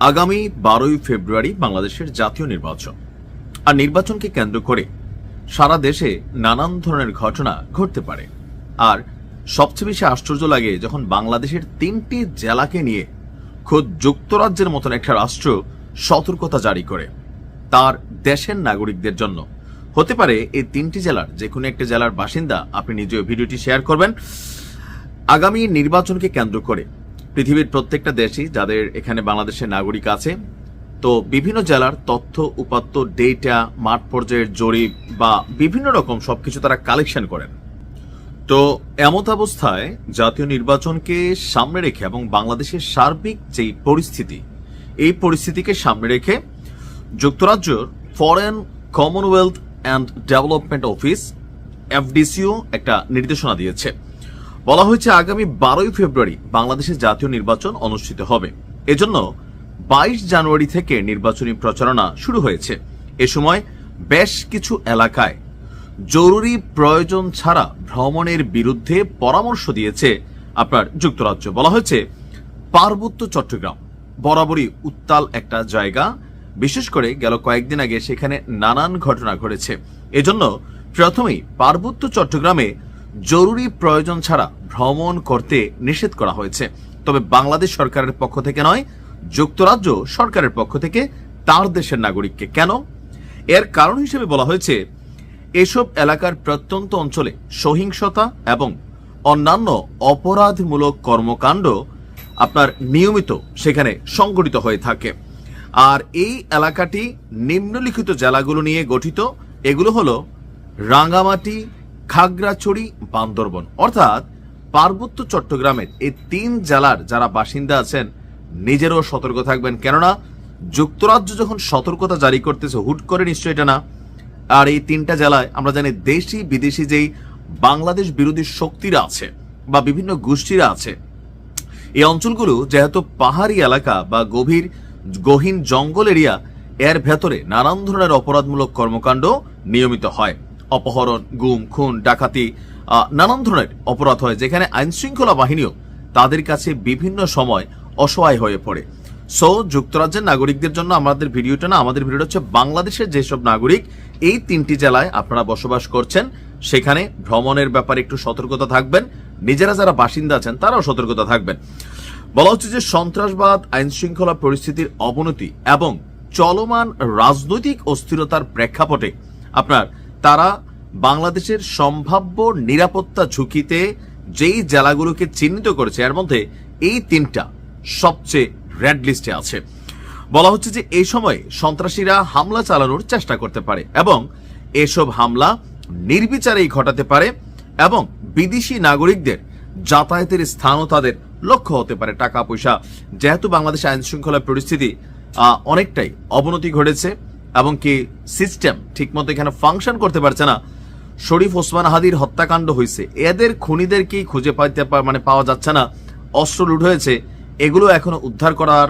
আগামী 12ই ফেব্রুয়ারি বাংলাদেশের জাতীয় নির্বাচন। আর নির্বাচনকে কেন্দ্র করে সারা দেশে নানান ধরনের ঘটনা ঘটতে পারে। আর সবচেয়ে বেশি আশ্চর্য লাগে যখন বাংলাদেশের 3টি জেলাকে নিয়ে খোদ যুক্তরাজ্যের মতন একটা রাষ্ট্র সতর্কতা জারি করে তার দেশের নাগরিকদের জন্য। হতে পারে এই 3টি জেলার যে কোনো একটা জেলার বাসিন্দা আপনি নিজেও ভিডিওটি শেয়ার করবেন। আগামী নির্বাচনকে কেন্দ্র করে পৃথিবীর প্রত্যেকটা দেশই যাদের এখানে বাংলাদেশের নাগরিক আছে, তো বিভিন্ন জেলার তথ্য উপাত্ত, ডেটা, মাঠ পর্যায়ের জরিপ বা বিভিন্ন রকম সবকিছু তারা কালেকশন করেন। তো এমত অবস্থায় জাতীয় নির্বাচনকে সামনে রেখে এবং বাংলাদেশের সার্বিক যেই পরিস্থিতি, এই পরিস্থিতিকে সামনে রেখে যুক্তরাজ্যের foreign commonwealth and development office FDCO একটা নির্দেশনা দিয়েছে। বলা হয়েছে আগামী 12ই ফেব্রুয়ারি বাংলাদেশের জাতীয় নির্বাচন অনুষ্ঠিত হবে। এজন্য 22 জানুয়ারি থেকে নির্বাচনী প্রচারণা শুরু হয়েছে। এ সময় বেশ কিছু এলাকায় জরুরি প্রয়োজন ছাড়া ভ্রমণের বিরুদ্ধে পরামর্শ দিয়েছে আপনার যুক্তরাজ্য। বলা হয়েছে পার্বত্য চট্টগ্রাম বরাবরই উত্তাল একটা জায়গা, বিশেষ করে গেল কয়েকদিন আগে সেখানে নানান ঘটনা ঘটেছে। এজন্য প্রথমেই পার্বত্য চট্টগ্রামে জরুরি প্রয়োজন ছাড়া ভ্রমণ করতে নিষেধ করা হয়েছে। তবে বাংলাদেশ সরকারের পক্ষ থেকে নয়, যুক্তরাজ্য সরকারের পক্ষ থেকে তার দেশের নাগরিককে। কেন? এর কারণ হিসেবে বলা হয়েছে এসব এলাকার প্রত্যন্ত অঞ্চলে সহিংসতা এবং অন্যান্য অপরাধমূলক কর্মকাণ্ড আপনার নিয়মিত সেখানে সংঘটিত হয়ে থাকে। আর এই এলাকাটি নিম্নলিখিত জেলাগুলো নিয়ে গঠিত। এগুলো হলো রাঙ্গামাটি, খাগড়াছড়ি, বান্দরবন। অর্থাৎ পার্বত্য চট্টগ্রামের এই 3 জেলার যারা বাসিন্দা আছেন নিজেরও সতর্ক থাকবেন। কেননা যুক্তরাজ্য যখন সতর্কতা জারি করতেছে হুট করে নিশ্চয় এটা না। আর এই 3টা জেলায় আমরা জানি দেশি বিদেশি যেই বাংলাদেশ বিরোধী শক্তিরা আছে বা বিভিন্ন গোষ্ঠীরা আছে, এই অঞ্চলগুলো যেহেতু পাহাড়ি এলাকা বা গহীন জঙ্গল এরিয়া, এর ভেতরে নানান ধরনের অপরাধমূলক কর্মকাণ্ড নিয়মিত হয়। অপহরণ, গুম, খুন, ডাকাতি, নানান ধরনের অপরাধ হয়, যেখানে আইন শৃঙ্খলা বাহিনীও তাদের কাছে বিভিন্ন সময় অসহায় হয়ে পড়ে। সো যুক্তরাজ্যের নাগরিকদের জন্য আমাদের ভিডিওটা না, আমাদের ভিডিওটা হচ্ছে বাংলাদেশের যেসব নাগরিক এই 3টি জেলায় আপনারা বসবাস করছেন সেখানে ভ্রমণের ব্যাপারে একটু সতর্কতা থাকবেন। নিজেরা যারা বাসিন্দা আছেন তারাও সতর্কতা থাকবেন। বলা হচ্ছে যে সন্ত্রাসবাদ, আইন শৃঙ্খলা পরিস্থিতির অবনতি এবং চলমান রাজনৈতিক অস্থিরতার প্রেক্ষাপটে আপনার তারা বাংলাদেশের সম্ভাব্য নিরাপত্তা ঝুঁকিতে যেই জেলাগুলোকে চিহ্নিত করেছে এর মধ্যে এই 3টা সবচেয়ে রেড লিস্টে আছে। বলা হচ্ছে যে এই সময় সন্ত্রাসীরা হামলা চালানোর চেষ্টা করতে পারে এবং এসব হামলা নির্বিচারেই ঘটাতে পারে এবং বিদেশি নাগরিকদের যাতায়াতের স্থানও তাদের লক্ষ্য হতে পারে। টাকা পয়সা, যেহেতু বাংলাদেশ আইন শৃঙ্খলা পরিস্থিতি অনেকটাই অবনতি ঘটেছে এবং কি সিস্টেম ঠিকমতো এখানে ফাংশন করতে পারছে না। শরীফ ওসমান হাদির হত্যাকাণ্ড হয়েছে, এদের খুনিদেরকেই খুঁজে পাওয়া যাচ্ছে না। অস্ত্র লুট হয়েছে, এগুলো এখনো উদ্ধার করার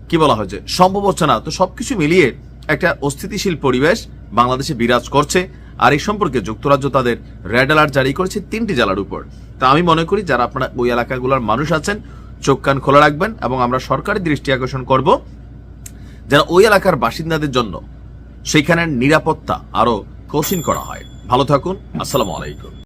কি বলা হয়েছে সম্ভব হচ্ছে না। তো সবকিছু মিলিয়ে একটা অস্থিতিশীল পরিবেশ বাংলাদেশে বিরাজ করছে। আর এই সম্পর্কে যুক্তরাজ্য তাদের রেড অ্যালার্ট জারি করেছে 3টি জেলার উপর। তা আমি মনে করি যারা আপনারা ওই এলাকাগুলোর মানুষ আছেন চোখ কান খোলা রাখবেন এবং আমরা সরকারের দৃষ্টি আকর্ষণ করব যারা ওই এলাকার বাসিন্দাদের জন্য সেখানের নিরাপত্তা আরো কঠিন করা হয়। ভালো থাকুন। আসসালামু আলাইকুম।